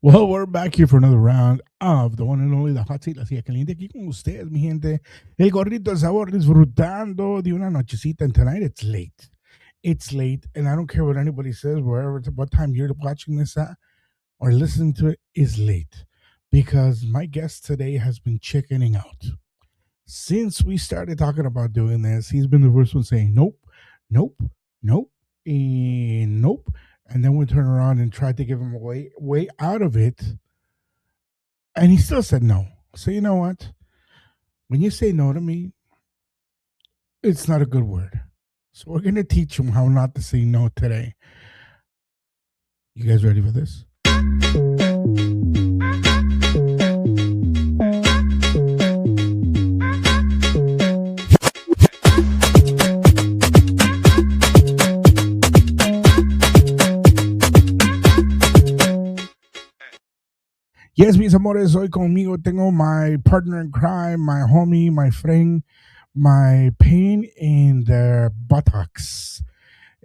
Well, we're back here for another round of the one and only the Hot Seat, la silla caliente, aquí con ustedes, mi gente. El gordito del sabor disfrutando de una nochecita. And tonight it's late. It's late, and I don't care what anybody says, wherever, what time you're watching this at or listening to it is late. Because my guest today has been chickening out. Since we started talking about doing this, he's been the first one saying, nope, nope, nope, and nope. And then we turn around and try to give him a way out of it, and he still said no. So you know what? When you say no to me, it's not a good word. So we're gonna teach him how not to say no today. You guys ready for this? Yes, mis amores, hoy conmigo tengo my partner in crime, my homie, my friend, my pain in the buttocks.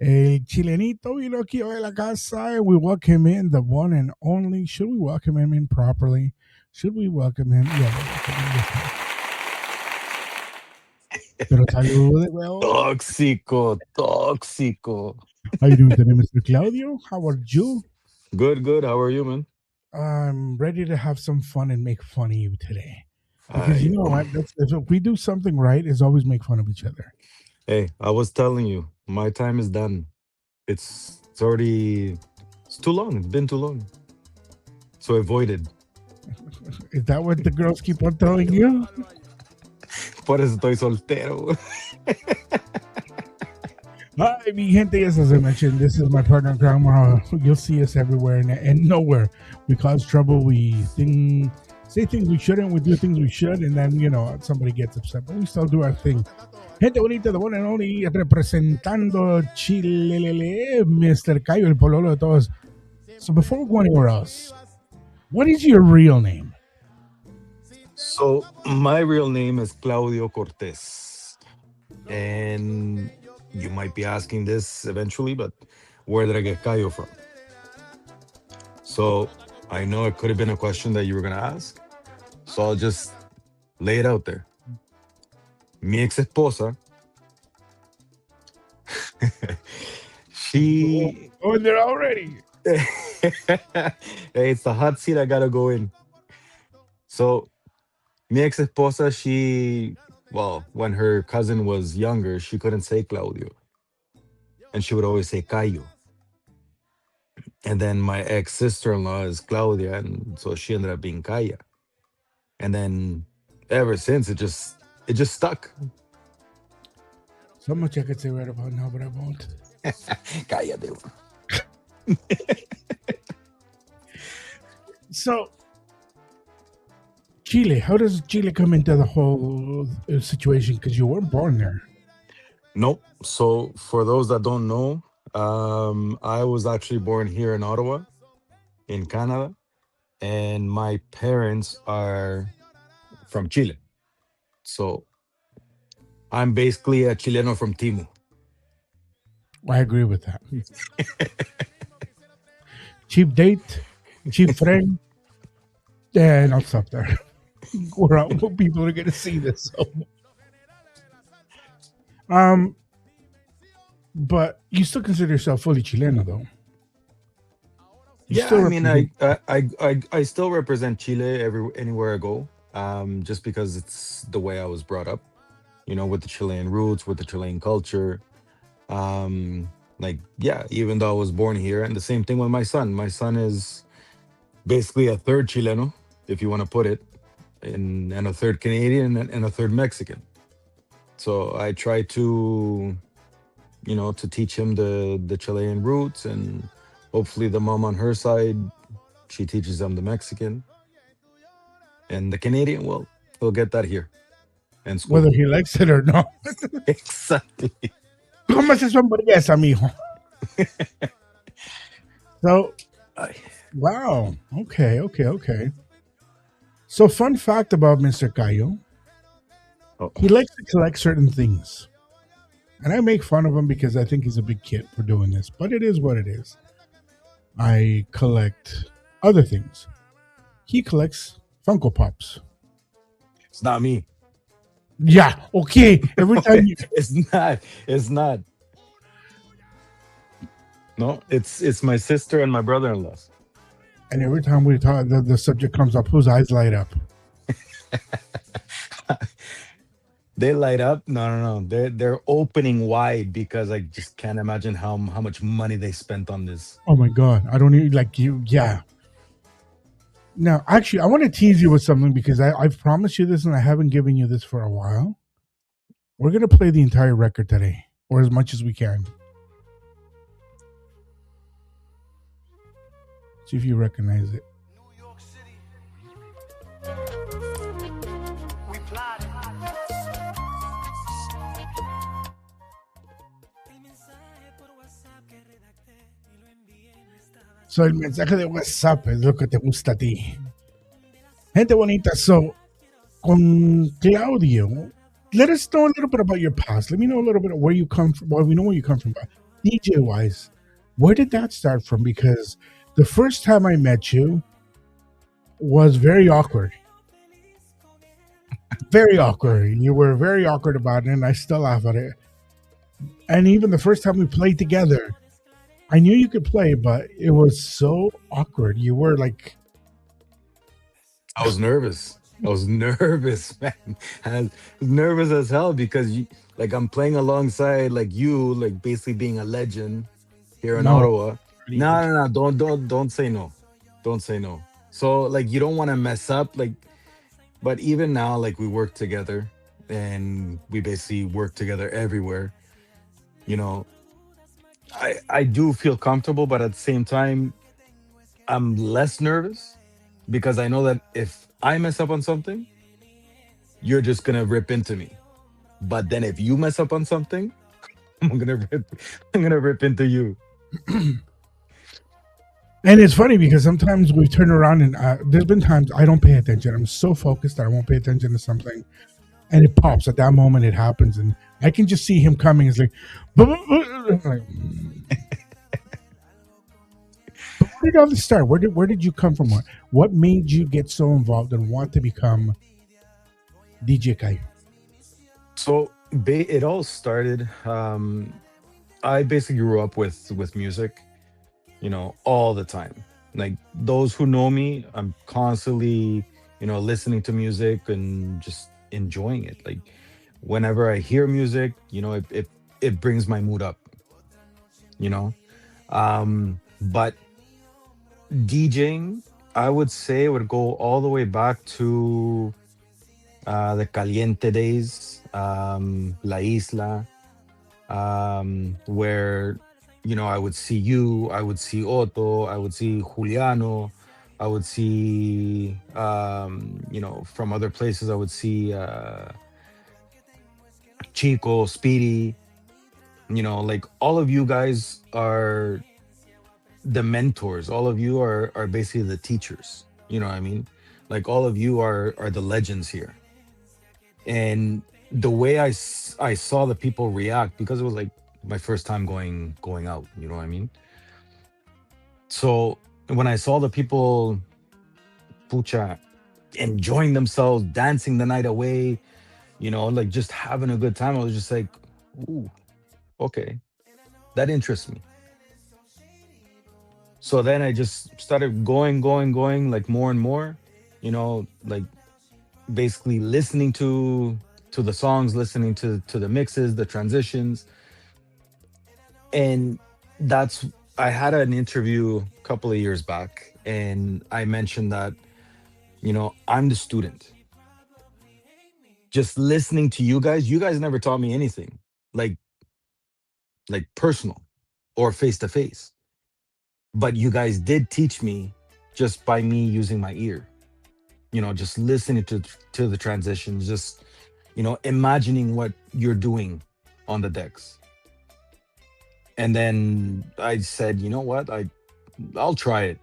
El chilenito vino aquí hoy a la casa and we welcome in the one and only. Should we welcome him in properly? Should we welcome him? Yeah, we'll welcome him this time. Pero salude, weón. Tóxico, tóxico. How you doing today, Mr. Claudio? How are you? Good, good. How are you, man? I'm ready to have some fun and make fun of you today. Because you I, know what? If we do something right, is always make fun of each other. hey, I was telling you, my time is done. It's already, it's too long. It's been too long. So avoided. Is that what the girls keep on telling you? Por eso estoy soltero. Hi, mi gente. Yes, as I mentioned, this is my partner, Grandma. You'll see us everywhere and nowhere. We cause trouble. Say things we shouldn't. We do things we should, and then somebody gets upset. But we still do our thing. Gente bonita, the one and only representando Chile, Mr. Cayo, el pololo de todos. So before we go anywhere else, what is your real name? So my real name is Claudio Cortez. And you might be asking this eventually, but where did I get Cayo from? So I know it could have been a question that you were going to ask. So I'll just lay it out there. Mi ex esposa, she. Oh, in there already. Hey, it's the hot seat. I gotta go in. So, mi ex esposa, well, when her cousin was younger, she couldn't say Claudio, and she would always say Cayo. And then my ex sister in law is Claudia, and so she ended up being Kaya. And then ever since, it just stuck. So much I could say right about now, but I won't. Cállate. So, Chile, how does Chile come into the whole situation? Because you weren't born there. Nope. So for those that don't know, I was actually born here in Ottawa, in Canada, and my parents are from Chile. So I'm basically a Chileno from Timu. I agree with that. Cheap date, cheap friend, and I'll stop there. We're out. People are going to see this. So. But you still consider yourself fully Chileno, though. You Yeah, still I mean, represent. I still represent Chile anywhere I go. Just because it's the way I was brought up, with the Chilean roots, with the Chilean culture. Like, yeah, even though I was born here, and the same thing with my son. My son is basically a third Chileno, if you want to put it, and a third Canadian and a third Mexican. So I try to teach him the Chilean roots, and hopefully the mom on her side, she teaches them the Mexican, and the Canadian, well, he'll get that here in school. Whether he likes it or not. Exactly. ¿Cómo es eso, hamburguesa, mijo? So, Ay. wow. Okay. So, fun fact about Mr. Cayo, Oh, he likes to collect certain things. And I make fun of him because I think he's a big kid for doing this, but it is what it is. I collect other things. He collects Funko Pops. It's not me. Yeah, okay. Every time you It's not. It's not. No, it's my sister and my brother-in-law. and every time we talk, the subject comes up, whose eyes light up. They light up. No, no, no. They're opening wide because I just can't imagine how much money they spent on this. Oh my god, I don't even like you. Yeah. Now, actually, I want to tease you with something because I've promised you this and I haven't given you this for a while. We're gonna play the entire record today, or as much as we can. See if you recognize it. So el mensaje de WhatsApp es lo que te gusta a ti. Gente bonita, so con Claudio, let us know a little bit about your past. Let me know a little bit of where you come from. Well, we know where you come from, but DJ wise, where did that start from? Because the first time I met you was very awkward. Very awkward. You were very awkward about it, and I still laugh at it. And even the first time we played together, I knew you could play, but it was so awkward. You were like, I was nervous. I was nervous, man. I was nervous as hell because like I'm playing alongside like you, like basically being a legend here in no, Ottawa. No, no, no, don't say no. Don't say no. So like you don't want to mess up like but even now like we work together and we basically work together everywhere. You know, I do feel comfortable but at the same time I'm less nervous because I know that if I mess up on something, you're just going to rip into me. But then if you mess up on something, I'm going to rip I'm going to rip into you. and it's funny because sometimes we turn around and there's been times I don't pay attention. I'm so focused that I won't pay attention to something, and it pops at that moment. It happens, and I can just see him coming. It's like, like, but where did all this start? Where did you come from? What made you get so involved and want to become DJ Cayo? So it all started I basically grew up with music, you know, all the time. Like those who know me, I'm constantly, you know, listening to music and just enjoying it. Like whenever I hear music, you know, it brings my mood up, you know. But DJing, I would say would go all the way back to the Caliente days, La Isla, where you know I would see you, I would see Otto, I would see Juliano, I would see you know from other places I would see Chico, Speedy, you know, like all of you guys are the mentors. All of you are basically the teachers. You know what I mean? Like all of you are the legends here. And the way I saw the people react because it was like my first time going out. You know what I mean? So when I saw the people, pucha, enjoying themselves, dancing the night away, you know, like just having a good time, I was just like, ooh, okay, that interests me. So then I just started going, like more and more, you know, like basically listening to the songs, listening to the mixes, the transitions, and that's I had an interview a couple of years back, and I mentioned that you know I'm the student. Just listening to you guys never taught me anything like personal or face to face, but you guys did teach me just by me using my ear. You know, just listening to the transitions, just you know, imagining what you're doing on the decks. And then I said, you know what, I'll try it.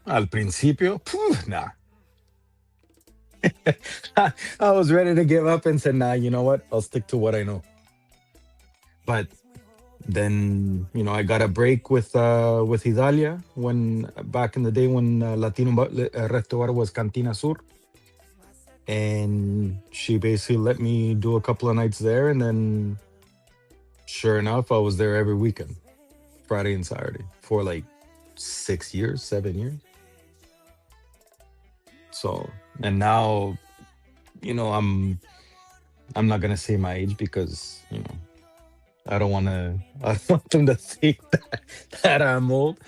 Al principio, phew, nah. I was ready to give up and said, nah, you know what, I'll stick to what I know. But Then I got a break with Idalia when back in the day when Restaurant was Cantina Sur, and she basically let me do a couple of nights there, and then sure enough, I was there every weekend, Friday and Saturday, for like 6 years, 7 years. So and now I'm not gonna say my age because I don't want them to think that I'm old.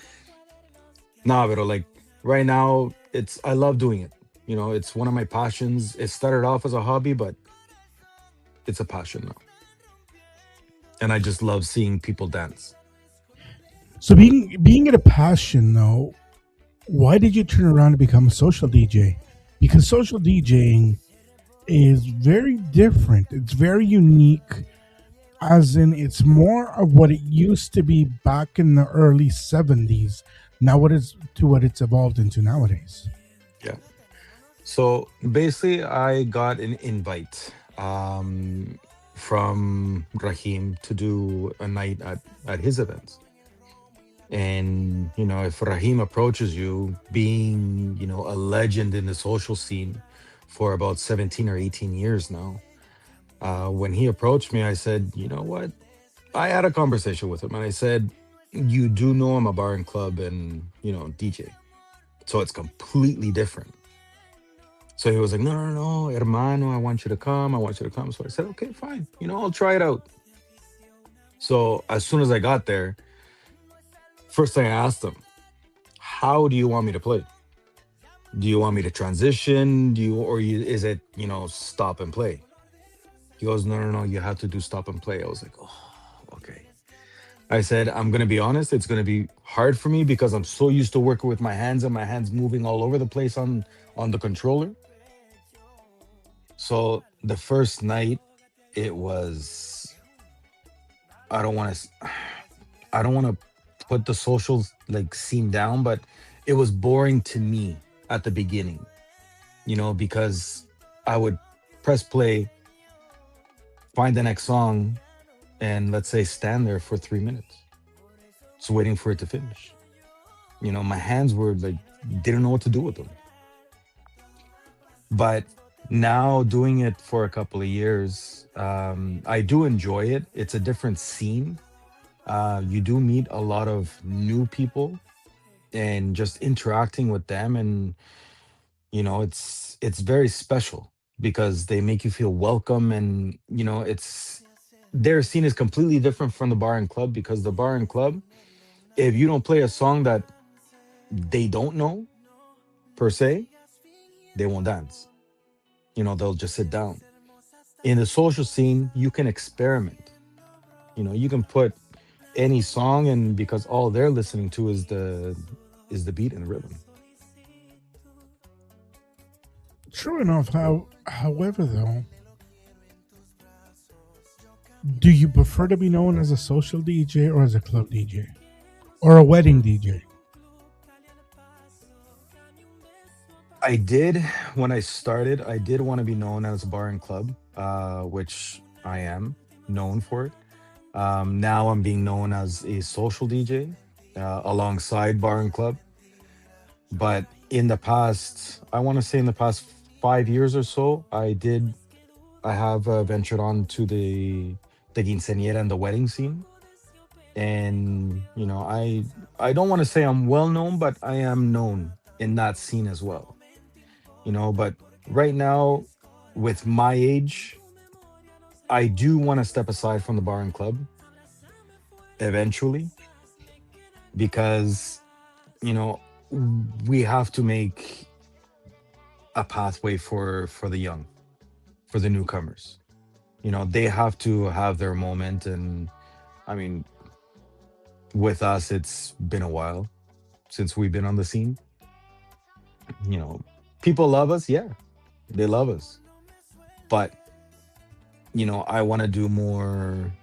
Nah, but like right now, I love doing it. It's one of my passions. It started off as a hobby, but it's a passion now, and I just love seeing people dance. So being it a passion though, why did you turn around to become a social DJ? Because social DJing is very different. It's very unique, as in it's more of what it used to be back in the early 70s. Now what is to what it's evolved into nowadays. Yeah. So basically, I got an invite from Rahim to do a night at his events. And if Rahim approaches you, being a legend in the social scene for about 17 or 18 years now, when he approached me, I said, you know what? I had a conversation with him, and I said, you do know I'm a bar and club and DJ, so it's completely different. So he was like, no, no, no, hermano, I want you to come. I want you to come. So I said, okay, fine. I'll try it out. So as soon as I got there, first thing I asked him, how do you want me to play? Do you want me to transition? Is it, stop and play? He goes, no, no, no, you have to do stop and play. I was like, oh, okay. I said, I'm going to be honest. It's going to be hard for me because I'm so used to working with my hands and my hands moving all over the place on the controller. So the first night, it was, I don't want to, I don't want to put the social like scene down, but it was boring to me at the beginning, because I would press play, find the next song, and let's say stand there for 3 minutes, just waiting for it to finish. My hands were like, didn't know what to do with them. But now doing it for a couple of years, I do enjoy it. It's a different scene. You do meet a lot of new people and just interacting with them, and it's very special because they make you feel welcome, and it's their scene is completely different from the bar and club, because the bar and club, if you don't play a song that they don't know per se, they won't dance. They'll just sit down. In the social scene, you can experiment. You can put any song, and because all they're listening to is the beat and the rhythm. True enough. However, though, do you prefer to be known as a social DJ or as a club DJ or a wedding DJ? I did when I started. I did want to be known as a bar and club, which I am known for it. Now I'm being known as a social DJ alongside bar and club. But in the past, I want to say in the past 5 years or so, I have ventured on to the quinceañera and the wedding scene, and I don't want to say I'm well known, but I am known in that scene as well. But right now, with my age, I do want to step aside from the bar and club eventually, because you know we have to make a pathway for the young, for the newcomers. They have to have their moment, and I mean, with us, it's been a while since we've been on the scene. you know People love us, yeah, they love us, but I want to do more.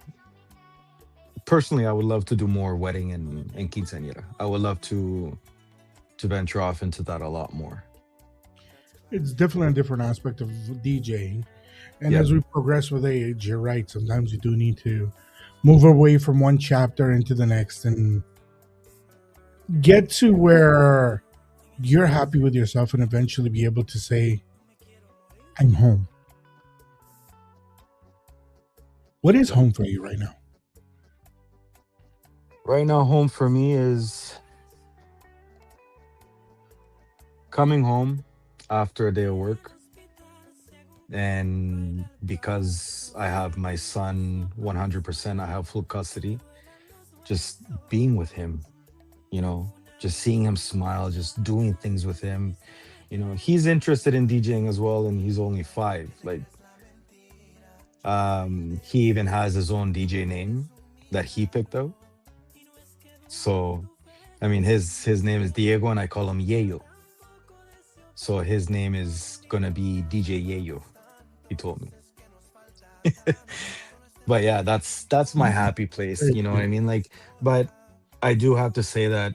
Personally, I would love to do more wedding and quinceañera. I would love to venture off into that a lot more. It's definitely a different aspect of DJing. And Yeah. as we progress with age, you're right. Sometimes you do need to move away from one chapter into the next and get to where you're happy with yourself and eventually be able to say, I'm home. What is Yep. home for you right now? Right now, home for me is coming home after a day of work. And because I have my son 100%, I have full custody, just being with him, you know, just seeing him smile, just doing things with him. He's interested in DJing as well, and he's only 5. Like, he even has his own DJ name that he picked out. So, I mean, his name is Diego, and I call him Yayo. So his name is gonna be DJ Yayo. He told me. But yeah, that's my happy place. Very You know what I cute. mean? Like, but I do have to say that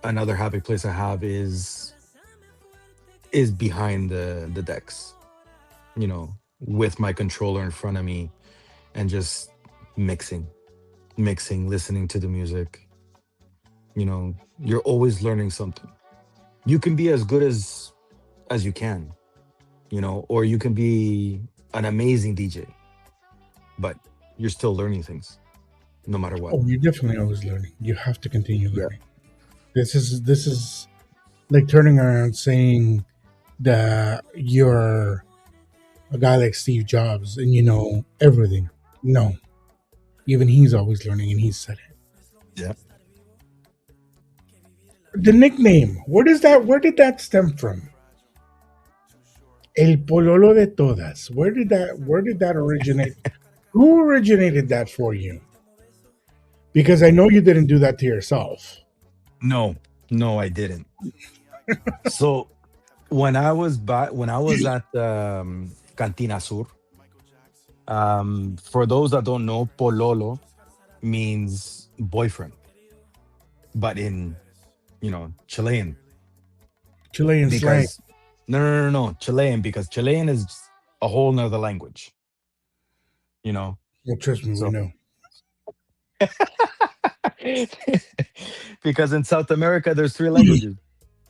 another happy place I have is behind the decks. With my controller in front of me and just mixing, mixing, listening to the music. You're always learning something. You can be as good as you can, or you can be an amazing DJ, but you're still learning things no matter what. Oh, you're definitely always learning. You have to continue Yeah. learning. This is like turning around saying that you're a guy like Steve Jobs and you know everything. No, even he's always learning, and he's said it. Yeah. The nickname, where did that stem from? El pololo de todas. Where did that originate? Who originated that for you? Because I know you didn't do that to yourself. No, no, I didn't. So when I was at Cantina Sur, for those that don't know, pololo means boyfriend, but in Chilean, Chilean slang. because no, no, no, no, Chilean, because Chilean is a whole nother language. You know, Well, trust me, we so know. because in South America there's 3 languages.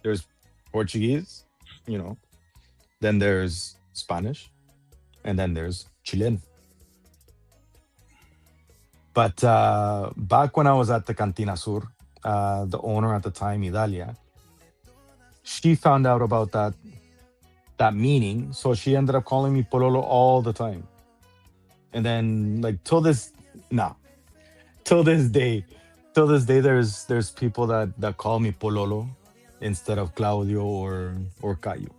There's Portuguese, you know, then there's Spanish, and then there's Chilean. But back when I was at the Cantina Sur, the owner at the time, Idalia, she found out about that meaning, so she ended up calling me Pololo all the time. And then, like, nah, till this day, there's people that call me Pololo instead of Claudio or Cayo.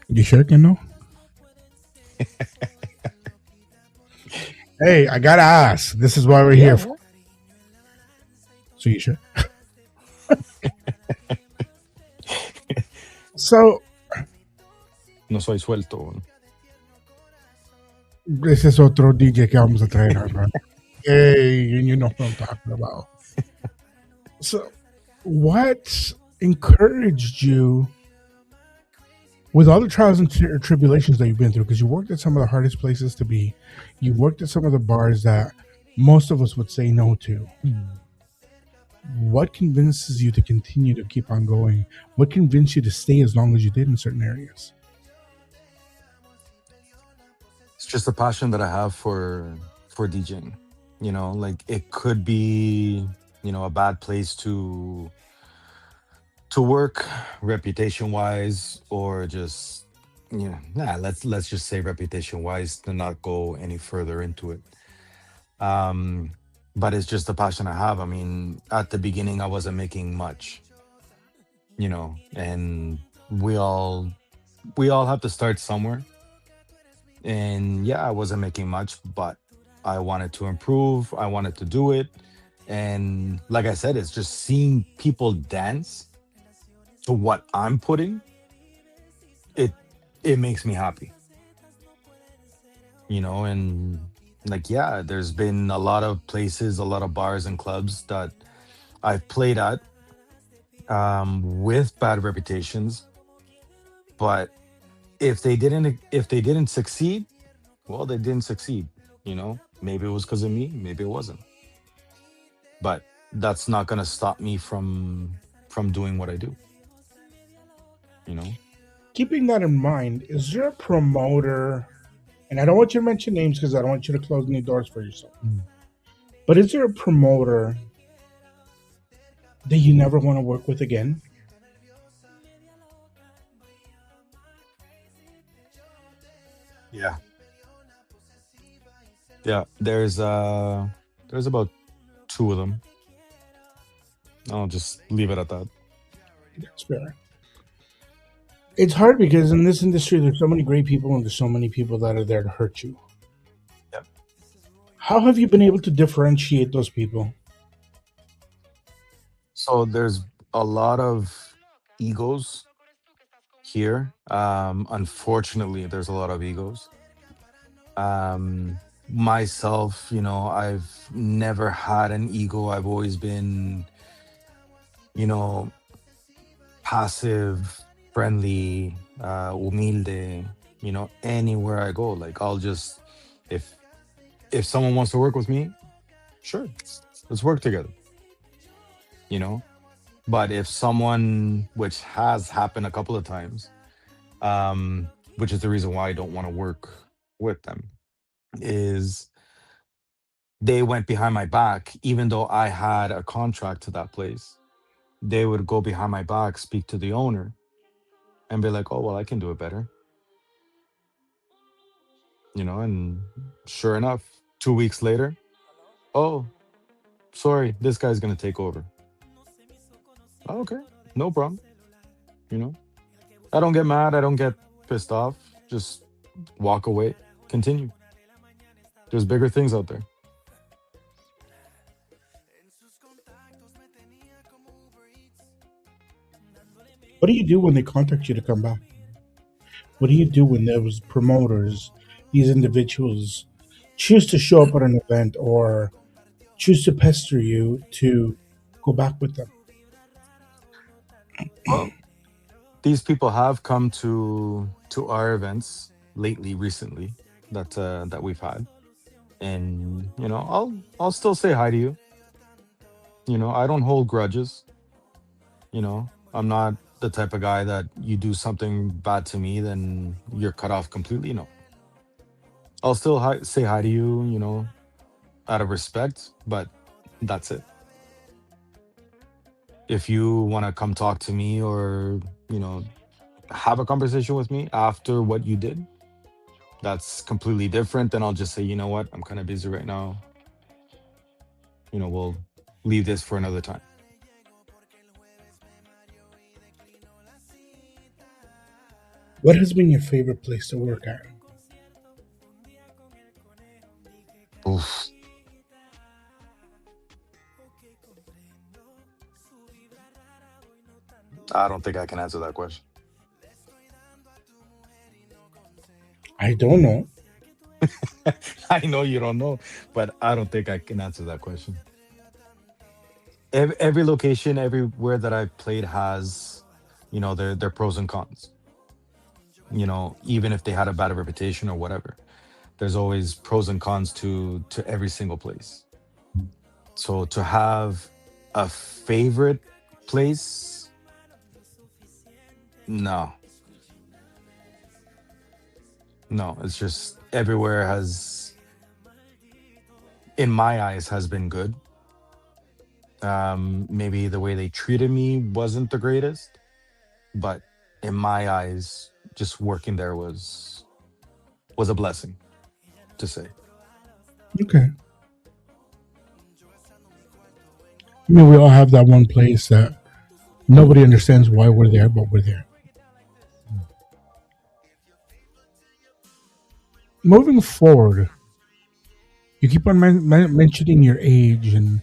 You sure can know? Hey, I gotta ask. This is why we're here Yeah, for. So you sure? So no soy suelto. ese es otro DJ que vamos a traer ahora. Hey, you know what I'm talking about. So, what encouraged you with all the trials and tribulations that you've been through? Because you worked at some of the hardest places to be, you worked at some of the bars that most of us would say no to. What convinces you to continue to keep on going? What convinced you to stay as long as you did in certain areas? It's just a passion that I have for DJing. Like, it could be, a bad place to work reputation wise, or just let's just say reputation wise, to not go any further into it. um but it's just a passion I have. I mean, at the beginning I wasn't making much, and we all have to start somewhere. And yeah, I wasn't making much, but I wanted to improve, I wanted to do it. And like I said, it's just seeing people dance to what I'm putting, it it makes me happy, and like, yeah, there's been a lot of places, a lot of bars and clubs that I've played at, with bad reputations, but If they didn't succeed, well, they didn't succeed. Maybe it was because of me, maybe it wasn't. But that's not gonna stop me from doing what I do. You know. Keeping that in mind, is there a promoter? And I don't want you to mention names because I don't want you to close any doors for yourself. Mm. But is there a promoter that you never want to work with again? Yeah. Yeah. There's about two of them. I'll just leave it at that. That's fair. It's hard because in this industry, there's so many great people and there's so many people that are there to hurt you. Yeah. How have you been able to differentiate those people? So there's a lot of egos here. Unfortunately, there's a lot of egos. Myself, I've never had an ego. I've always been, you know, passive, friendly, humilde, anywhere I go. Like if if someone wants to work with me, sure, let's work together, you know. But if someone, which has happened a couple of times, which is the reason why I don't want to work with them, is they went behind my back, even though I had a contract to that place. They would go behind my back, speak to the owner, and be like, "Oh, well, I can do it better," And sure enough, 2 weeks later, "Oh, sorry, this guy's gonna take over." "Oh, okay, no problem. You know, I don't get mad. I don't get pissed off. Just walk away. Continue. There's bigger things out there." What do you do when they contact you to come back? What do you do when those promoters, these individuals, choose to show up at an event or choose to pester you to go back with them? Well, these people have come to our events lately, recently, that we've had, and I'll still say hi to you. I don't hold grudges. I'm not the type of guy that you do something bad to me, then you're cut off completely. No, I'll still say hi to you. Out of respect, but that's it. If you want to come talk to me or you know have a conversation with me after what you did, that's completely different. Then I'll just say, you know what, I'm kind of busy right now. We'll leave this for another time. What has been your favorite place to work at? Oof. I don't think I can answer that question. I don't know. I know you don't know, but I don't think I can answer that question. Every location, everywhere that I've played has, their pros and cons. Even if they had a bad reputation or whatever, there's always pros and cons to every single place. So to have a favorite place, no, no, it's just everywhere has, in my eyes, has been good. Maybe the way they treated me wasn't the greatest, but in my eyes, just working there was a blessing to say. Okay. I mean, we all have that one place that nobody understands why we're there, but we're there. Moving forward, you keep on mentioning your age and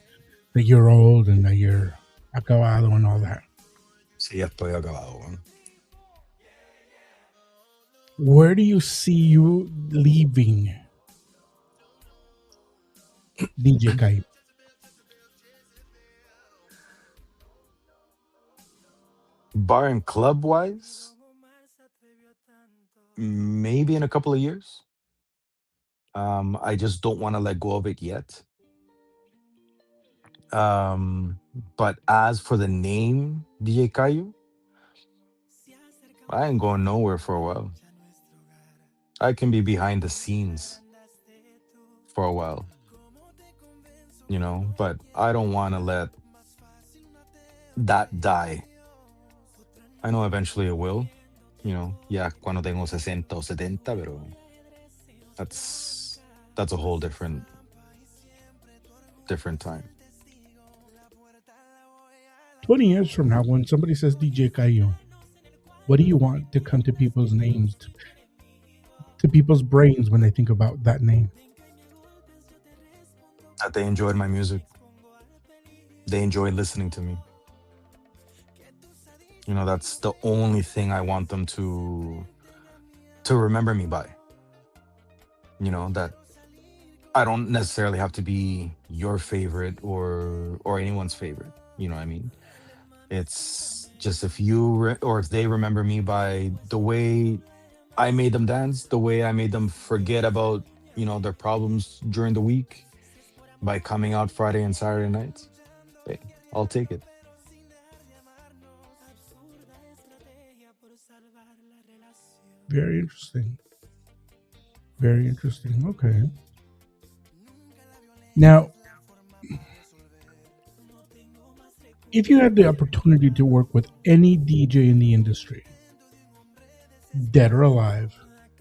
that you're old and that you're acabado and all that. Sí, ya estoy acabado, weón. Where do you see you leaving DJ Cayo? Bar and club wise, Maybe in a couple of years. I just don't want to let go of it yet. Um, but as for the name DJ Cayo, I ain't going nowhere for a while. I can be behind the scenes for a while, but I don't want to let that die. I know eventually it will, ya cuando tengo 60 o 70, pero that's that's a whole different time. 20 years from now, when somebody says DJ Cayo, what do you want to come to people's names, to people's brains when they think about that name? That they enjoyed my music. They enjoyed listening to me. That's the only thing I want them to remember me by. That I don't necessarily have to be your favorite or anyone's favorite. You know what I mean? It's just if or if they remember me by the way I made them dance, the way I made them forget about, their problems during the week by coming out Friday and Saturday nights. Hey, I'll take it. Very interesting. Very interesting. Okay. Now, if you had the opportunity to work with any DJ in the industry, dead or alive,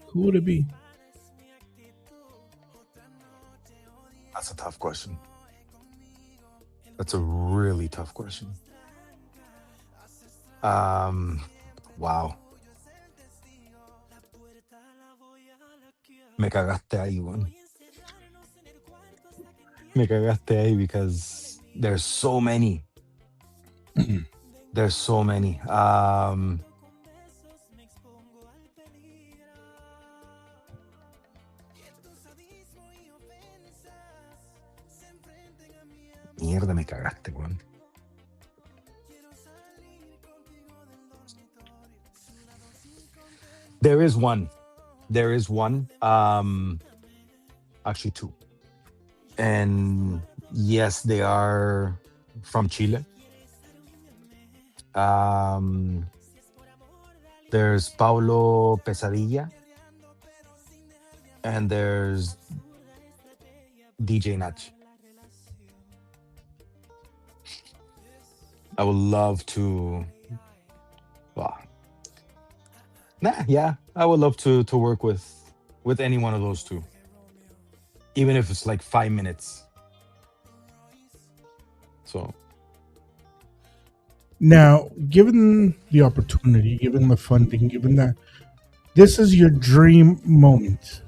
who would it be? That's a tough question. That's a really tough question. Um, wow. Me cagaste ahí, one. Me cagaste ahí because there's so many. There's so many. Mierda, me cagaste, weón. There is one. There is one. Actually two. And yes, they are from Chile. Um, there's Paulo Pesadilla and there's DJ Nach. I would love to. Well, nah, yeah, I would love to work with any one of those two, even if it's like 5 minutes. So Now, given the opportunity, given the funding, given that this is your dream moment,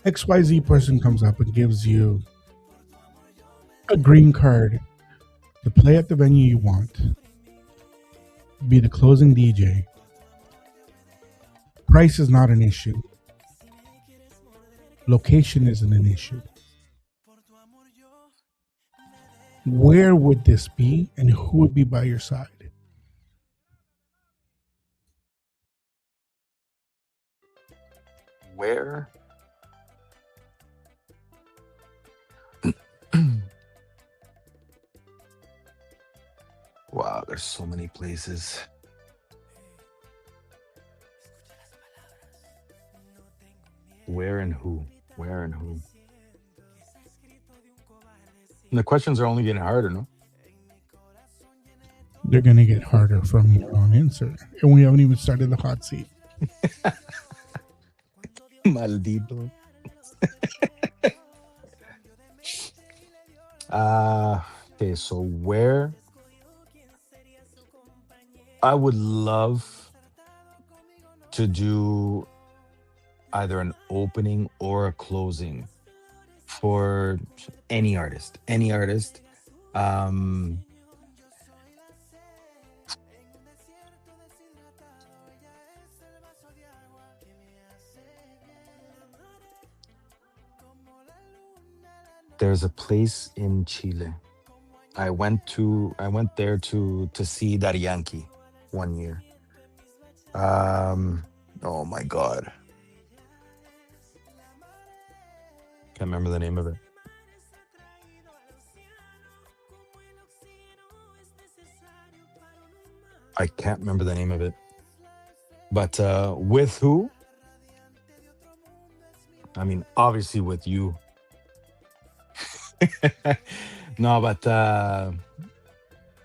XYZ person comes up and gives you a green card to play at the venue you want, be the closing DJ. Price is not an issue. Location isn't an issue. Where would this be and who would be by your side? where? Wow, there's so many places. Where and who? Where and who? And the questions are only getting harder, no? They're going to get harder from here on in, sir. And we haven't even started the hot seat. Maldito. Okay, so where I would love to do either an opening or a closing for any artist. Any artist. Um, there's a place in Chile. I went there to see Daddy Yankee one year. Um, oh my God, can't remember the name of it. I can't remember the name of it. But with who? I mean, obviously with you. No, but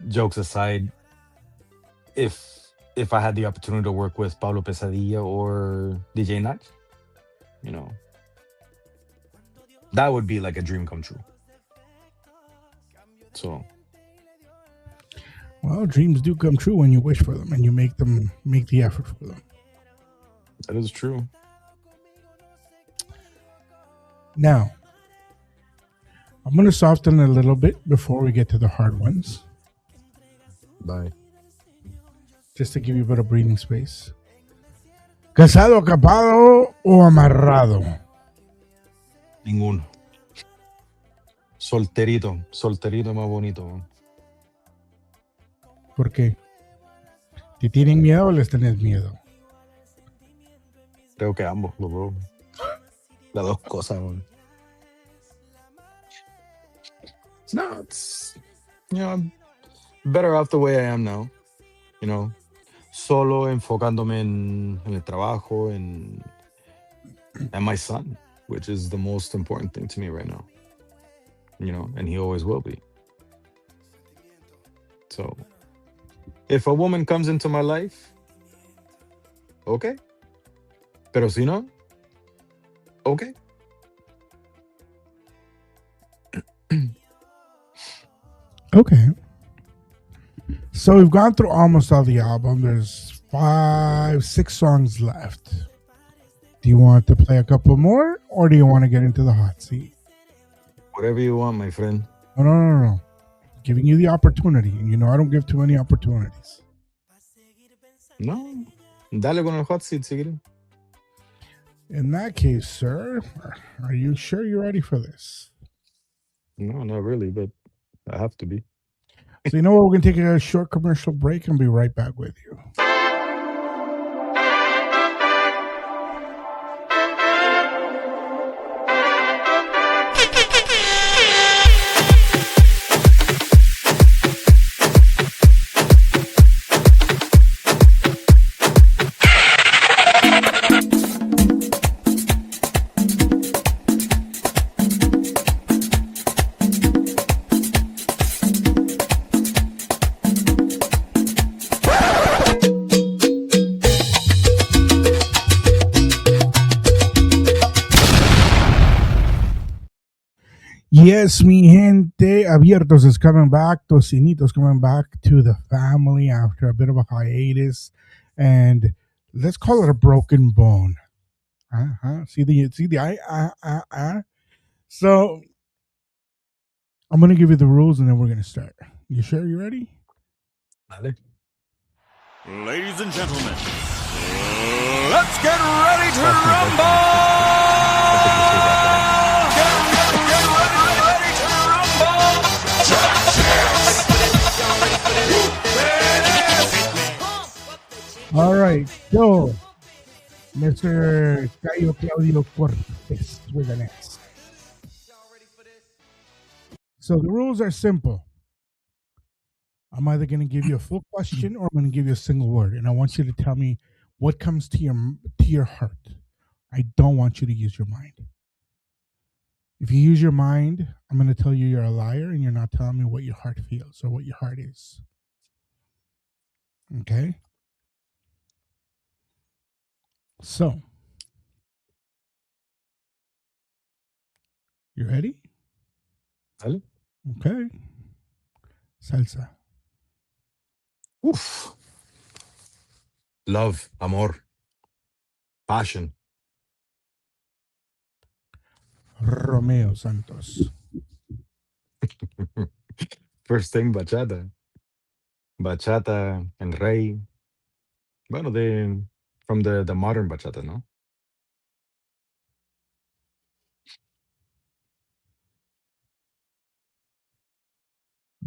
jokes aside, if I had the opportunity to work with Pablo Pesadilla or DJ Nach, you know, that would be like a dream come true. So Well, dreams do come true when you wish for them and you make the effort for them. that is true. Now, I'm going to soften a little bit before we get to the hard ones, Bye. just to give you a bit of breathing space. ¿Casado, capado o amarrado? Ninguno. Solterito. Solterito más bonito, man. ¿Por qué? ¿Te tienen miedo o les tenés miedo? Creo que ambos, los dos. Las dos cosas, man. No, it's, I'm better off the way I am now. You know, solo enfocándome en el trabajo, and my son, which is the most important thing to me right now. You know, and he always will be. So if a woman comes into my life, okay. Pero si no, okay. Okay. So we've gone through almost all the album. There's 6 songs left. Do you want to play a couple more or do you want to get into the hot seat? Whatever you want, my friend. No. Giving you the opportunity. And you know I don't give too many opportunities. No, dale con el hot seat, si quieres. In that case, sir, are you sure you're ready for this? No, not really, but I have to be. So you know what? We're going to take a short commercial break and be right back with you. Yes, mi gente, Abiertos is coming back. Tocinito's coming back to the family after a bit of a hiatus, and let's call it a broken bone. See the I. So I'm gonna give you the rules, and then we're gonna start. You sure? You ready? Dale. Ladies and gentlemen, let's get ready to Trust me, rumble! I think you say that Ready to rumble! All right, so Mr. Cayo Claudio Cortes with an S. So the rules are simple. I'm either going to give you a full question or I'm going to give you a single word, and I want you to tell me what comes to your heart. I don't want you to use your mind. If you use your mind, I'm going to tell you you're a liar and you're not telling me what your heart feels or what your heart is. Okay? So, you ready? Dale. Okay. Salsa. Oof. Love, amor, passion. Romeo Santos. First thing, bachata. Bachata, el rey. Bueno, from the modern bachata, no?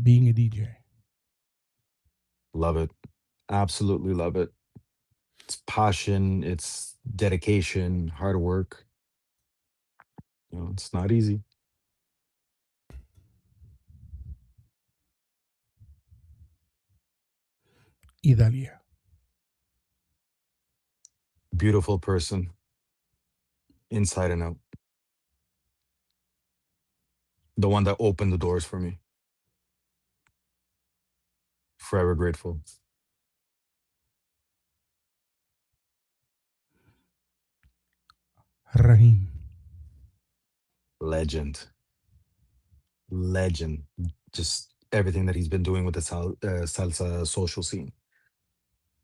Being a DJ. Love it. Absolutely love it. It's passion, it's dedication, hard work. It's not easy. Idalia. Beautiful person, inside and out. The one that opened the doors for me. Forever grateful. Rahim. Legend. Legend. Just everything that he's been doing with the salsa social scene.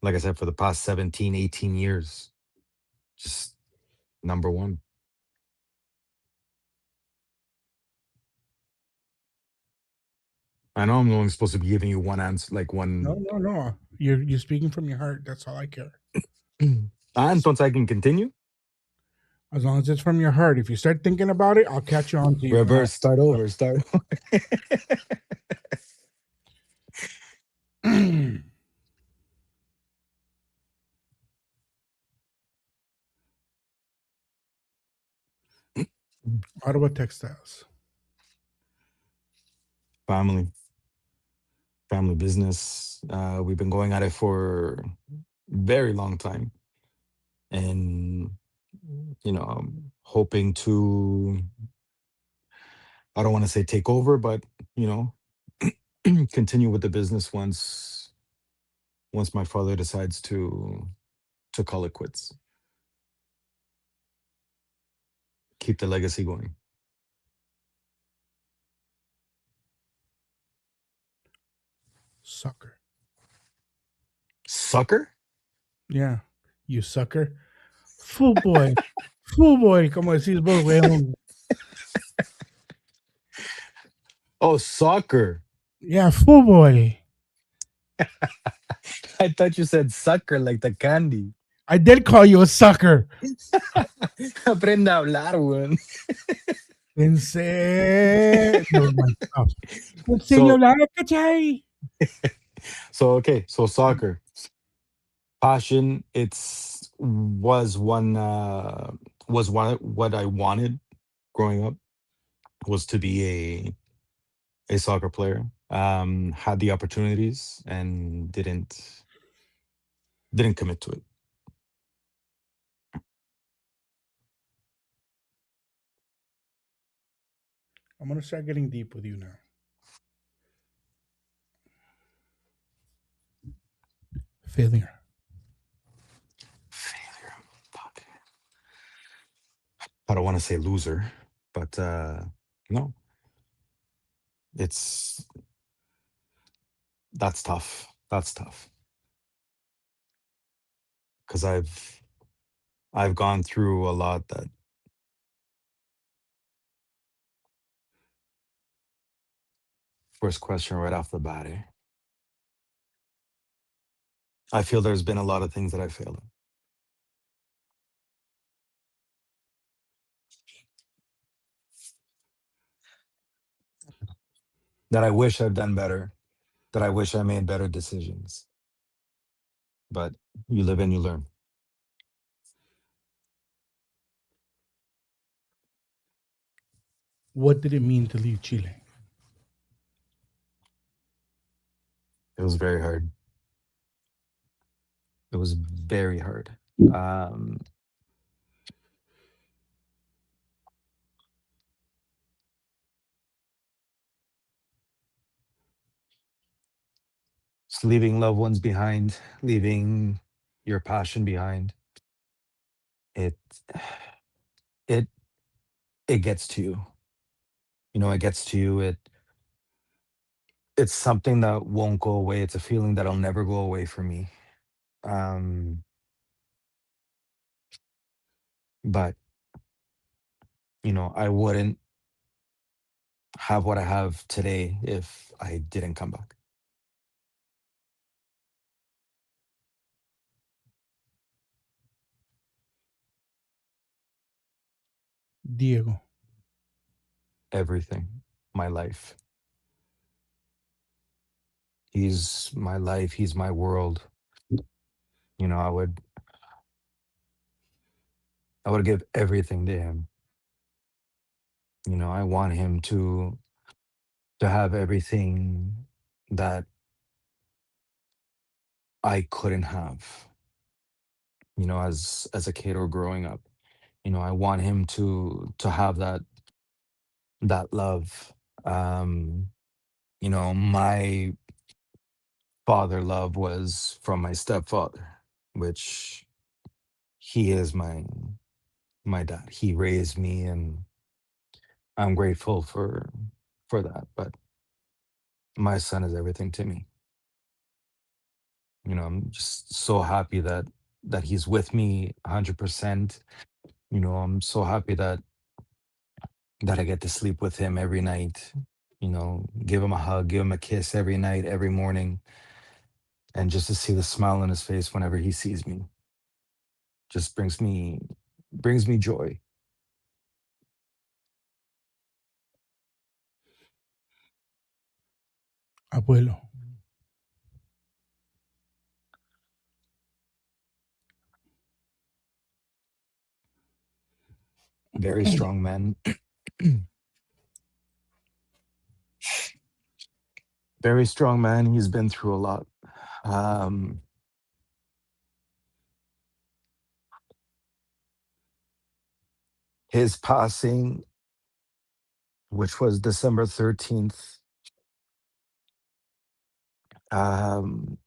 Like I said, for the past 17, 18 years, just number one. I know I'm only supposed to be giving you one answer, like No, one. no, no. You're speaking from your heart. That's all I care. Entonces I can continue. As long as it's from your heart. If you start thinking about it, I'll catch on to you. Reverse, start over, start over. Ottawa Textiles. Family, family business. We've been going at it for very long time, and I'm hoping to. I don't want to say take over, but you know, continue with the business once my father decides to call it quits. Keep the legacy going. Sucker. Sucker? Yeah. You sucker. Football. Football. Como decís vos, weón. Oh, soccer. Yeah, football. I thought you said sucker like the candy. I did call you a sucker. Aprenda a hablar, weón. Pensé. Never mind. Oh. Enseño So, hablar, ¿cachai? so soccer. Passion, was one what I wanted growing up was to be a soccer player. Had the opportunities and didn't commit to it. I'm going to start getting deep with you now. Failure. Failure. Fuck. I don't want to say loser, but no, it's that's tough. That's tough because I've gone through a lot. That first question right off the bat. I feel there's been a lot of things that I failed at, that I wish I'd done better, that I wish I made better decisions. But you live and you learn. What did it mean to leave Chile? It was very hard. It was very hard. Um, just leaving loved ones behind, leaving your passion behind. It it it gets to you. It gets to you. It's something that won't go away. It's a feeling that'll never go away from me. Um, but I wouldn't have what I have today if I didn't come back. Diego. Everything, my life. He's my life. He's my world. I would. I would give everything to him. I want him to have everything that I couldn't have, as a kid or growing up. I want him to have that love. Um, my father love was from my stepfather, which he is my dad. He raised me, and I'm grateful for that. But my son is everything to me. I'm just so happy that he's with me 100%. I'm so happy that I get to sleep with him every night. Give him a hug, give him a kiss every night, every morning, and just to see the smile on his face whenever he sees me just brings me joy. Abuelo. Very strong man. Very strong man. He's been through a lot. Um, his passing, which was December 13th,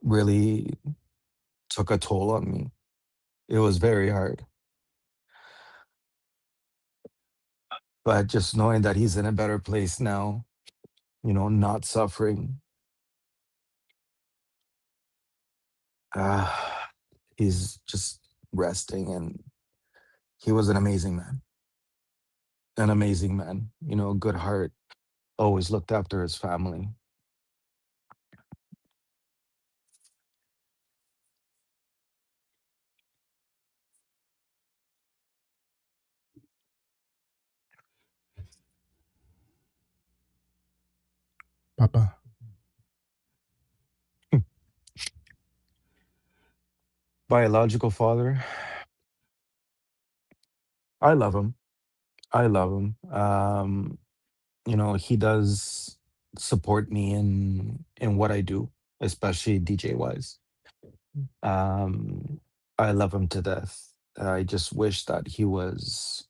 really took a toll on me. It was very hard. But just knowing that he's in a better place now, not suffering, uh, he's just resting. And he was an amazing man, an amazing man, good heart, always looked after his family. Papa. Biological father, I love him. I love him. He does support me in what I do, especially DJ wise. Um, I love him to death. I just wish that he was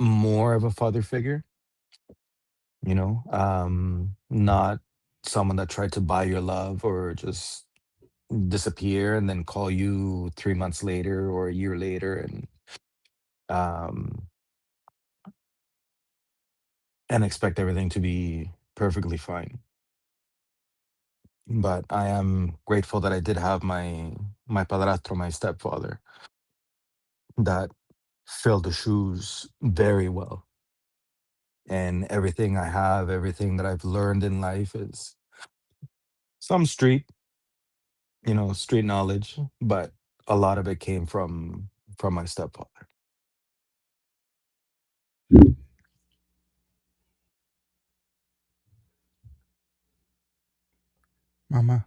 more of a father figure, not someone that tried to buy your love or just disappear and then call you 3 months later or a year later um, and expect everything to be perfectly fine. But I am grateful that I did have my padrastro, my stepfather, that filled the shoes very well. And everything I have, everything that I've learned in life is some street knowledge, but a lot of it came from my stepfather. Mama.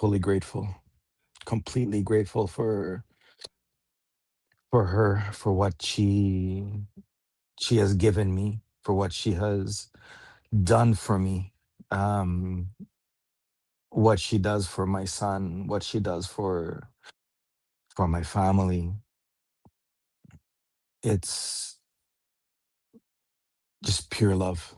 Fully grateful, completely grateful for her, for what she has given me, for what she has done for me. Um, what she does for my son, what she does for my family. It's just pure love.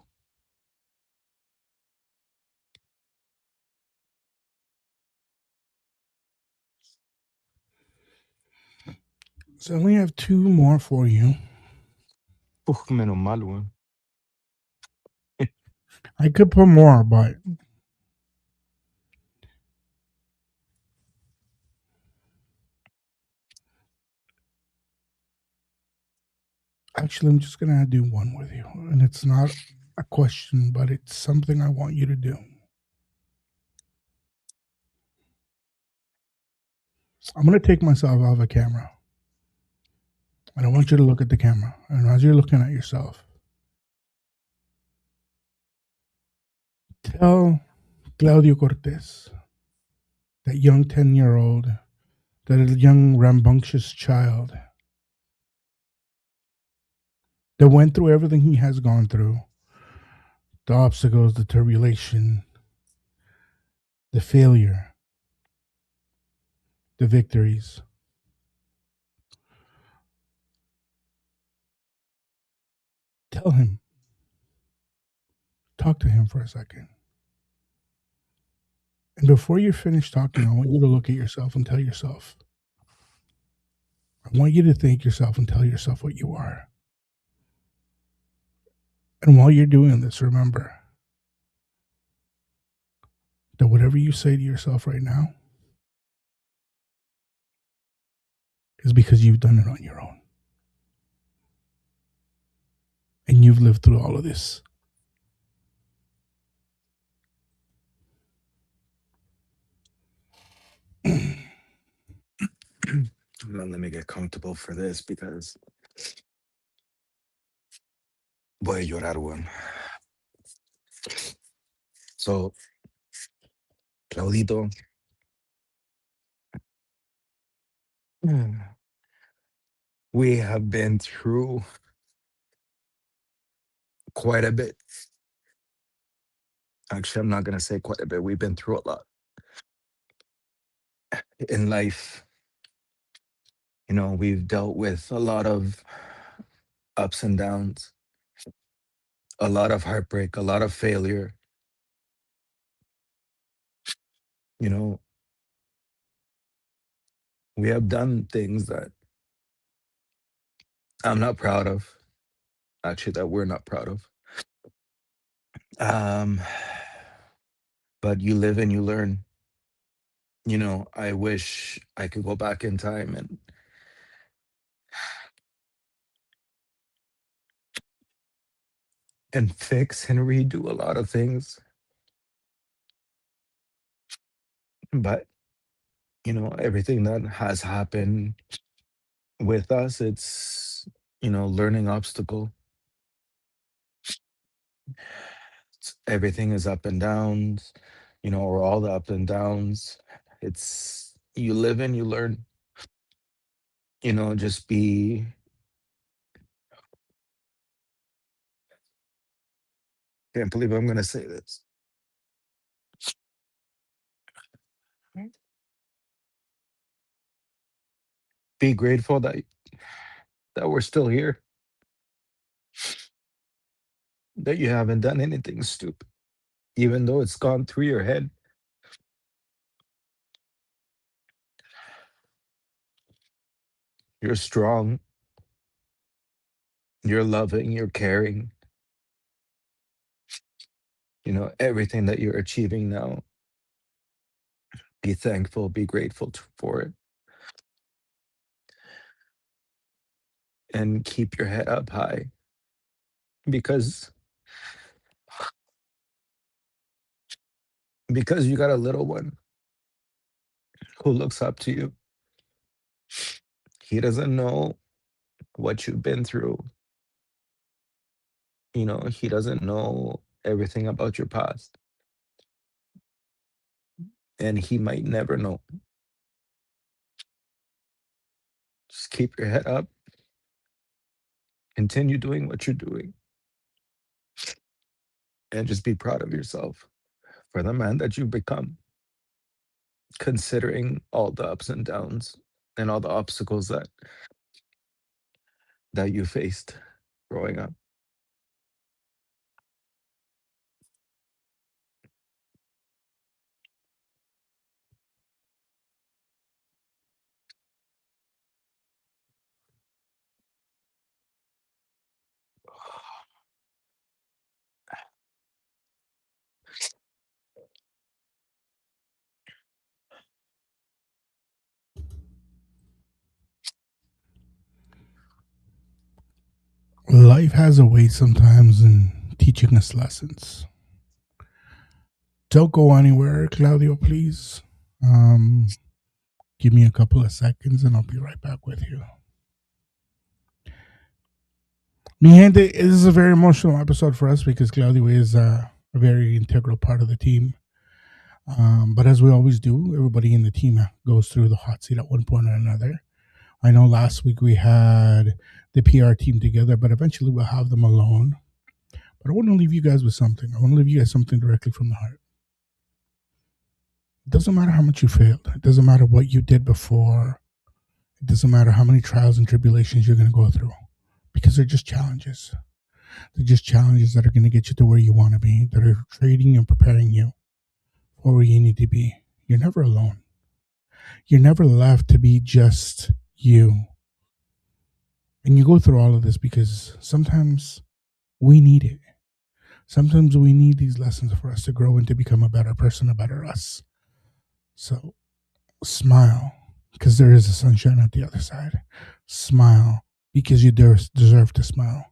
So I only have two more for you. Menos mal, weón. I could put more, but actually, I'm just gonna do one with you, and it's not a question, but it's something I want you to do. I'm gonna take myself out of the camera. I don't want you to look at the camera, and as you're looking at yourself, tell Claudio Cortez, that young 10-year-old, that young rambunctious child that went through everything he has gone through, the obstacles, the tribulation, the failure, the victories. Tell him. Talk to him for a second. And before you finish talking, I want you to look at yourself and tell yourself, I want you to thank yourself and tell yourself what you are. And while you're doing this, remember that whatever you say to yourself right now is because you've done it on your own. And you've lived through all of this. Let me get comfortable for this because voy a llorar, weón. So, Claudito, we have been through quite a bit. Actually, I'm not going to say quite a bit. We've been through a lot in life. You know, we've dealt with a lot of ups and downs, a lot of heartbreak, a lot of failure. You know, we have done things that I'm not proud of, actually, that we're not proud of. Um, but you live and you learn. You know, I wish I could go back in time and fix and redo a lot of things. But, you know, everything that has happened with us, it's, you know, learning obstacle. Everything is up and downs, you know, or all the up and downs. It's you live and you learn. You know, just be can't believe I'm gonna say this. Be grateful that we're still here, that you haven't done anything stupid, even though it's gone through your head. You're strong, you're loving, you're caring. You know, everything that you're achieving now, be thankful, be grateful for it, and keep your head up high because you got a little one who looks up to you. He doesn't know what you've been through. You know, he doesn't know everything about your past, and he might never know. Just keep your head up, continue doing what you're doing, and just be proud of yourself for the man that you've become, considering all the ups and downs and all the obstacles that you faced growing up. Life has a way sometimes in teaching us lessons. Don't go anywhere, Claudio, please. Give me a couple of seconds and I'll be right back with you. Mi gente, this is a very emotional episode for us because Claudio is a very integral part of the team. But as we always do, everybody in the team goes through the hot seat at one point or another. I know last week we had the PR team together, but eventually we'll have them alone. But I want to leave you guys with something. I want to leave you guys something directly from the heart. It doesn't matter how much you failed. It doesn't matter what you did before. It doesn't matter how many trials and tribulations you're going to go through, because they're just challenges. They're just challenges that are going to get you to where you want to be, that are training and preparing you for where you need to be. You're never alone. You're never left to be just you. And you go through all of this because sometimes we need it. Sometimes we need these lessons for us to grow and to become a better person, a better us. So smile, because there is a sunshine at the other side. Smile, because you deserve to smile.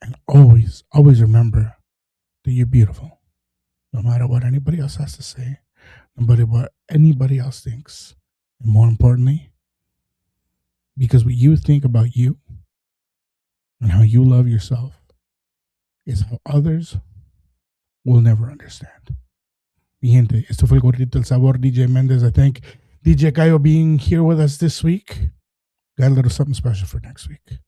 And always, always remember that you're beautiful. No matter what anybody else has to say, no matter what anybody else thinks. And more importantly, because what you think about you and how you love yourself is how others will never understand. Mi gente, esto fue el Gordito El Sabor, DJ Mendez. I thank DJ Cayo being here with us this week. Got a little something special for next week.